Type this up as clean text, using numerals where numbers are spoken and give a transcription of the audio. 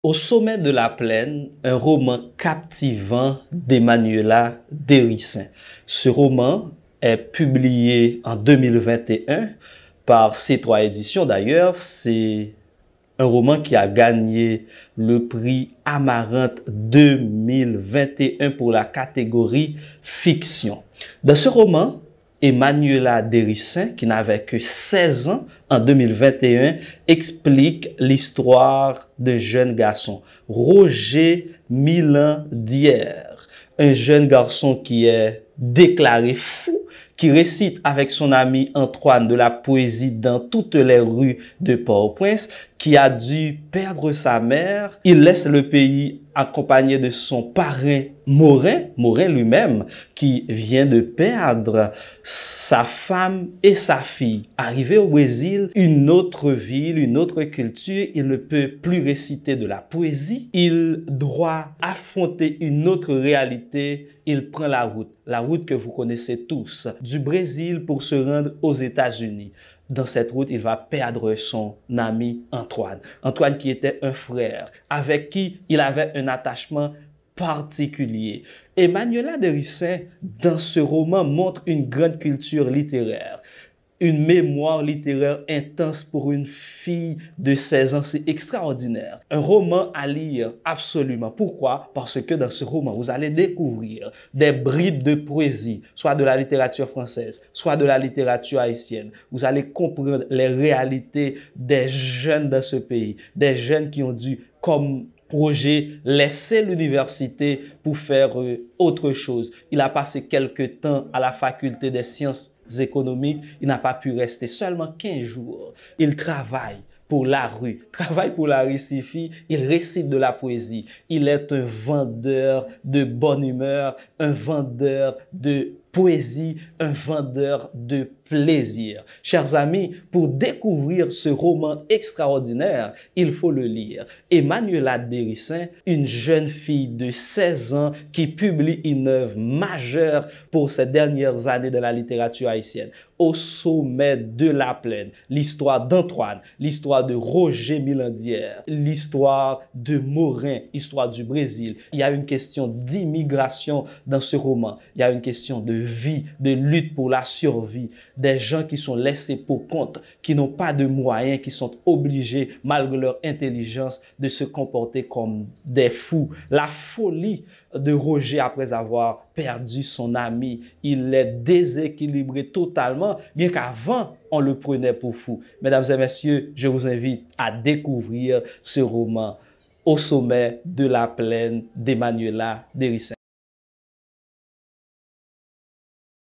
Au sommet de la plaine, un roman captivant d'Emmanuela Dérissin. Ce roman est publié en 2021 par C3 Éditions. D'ailleurs, c'est un roman qui a gagné le prix Amarante 2021 pour la catégorie fiction. Dans ce roman, Emmanuela Dérissin, qui n'avait que 16 ans en 2021, explique l'histoire d'un jeune garçon, Roger Milan d'hier. Un jeune garçon qui est déclaré fou, qui récite avec son ami Antoine de la poésie dans toutes les rues de Port-au-Prince, qui a dû perdre sa mère. Il laisse le pays accompagné de son parrain Morin lui-même, qui vient de perdre sa femme et sa fille. Arrivé au Brésil, une autre ville, une autre culture, il ne peut plus réciter de la poésie. Il doit affronter une autre réalité. Il prend la route que vous connaissez tous, du Brésil pour se rendre aux États-Unis. Dans cette route, il va perdre son ami Antoine. Antoine qui était un frère, avec qui il avait un attachement particulier. Emmanuela Dérissin, dans ce roman, montre une grande culture littéraire, une mémoire littéraire intense pour une fille de 16 ans. C'est extraordinaire. Un roman à lire absolument. Pourquoi? Parce que dans ce roman, vous allez découvrir des bribes de poésie, soit de la littérature française, soit de la littérature haïtienne. Vous allez comprendre les réalités des jeunes dans ce pays, des jeunes qui ont dû, comme Roger, laisser l'université pour faire autre chose. Il a passé quelques temps à la faculté des sciences économiques. Il n'a pas pu rester seulement 15 jours. Il travaille pour la rue. Travaille pour la rue signifie, il récite de la poésie. Il est un vendeur de bonne humeur, un vendeur de poésie, un vendeur de plaisir. Chers amis, pour découvrir ce roman extraordinaire, il faut le lire. Emmanuela Dérissin, une jeune fille de 16 ans qui publie une œuvre majeure pour ces dernières années de la littérature haïtienne. Au sommet de la plaine, l'histoire d'Antoine, l'histoire de Roger Milan d'hier, l'histoire de Morin, histoire du Brésil. Il y a une question d'immigration dans ce roman. Il y a une question de vie, de lutte pour la survie, des gens qui sont laissés pour compte, qui n'ont pas de moyens, qui sont obligés, malgré leur intelligence, de se comporter comme des fous. La folie de Roger après avoir perdu son ami, il est déséquilibré totalement, bien qu'avant, on le prenait pour fou. Mesdames et messieurs, je vous invite à découvrir ce roman Au sommet de la plaine d'Emmanuela Dérissin.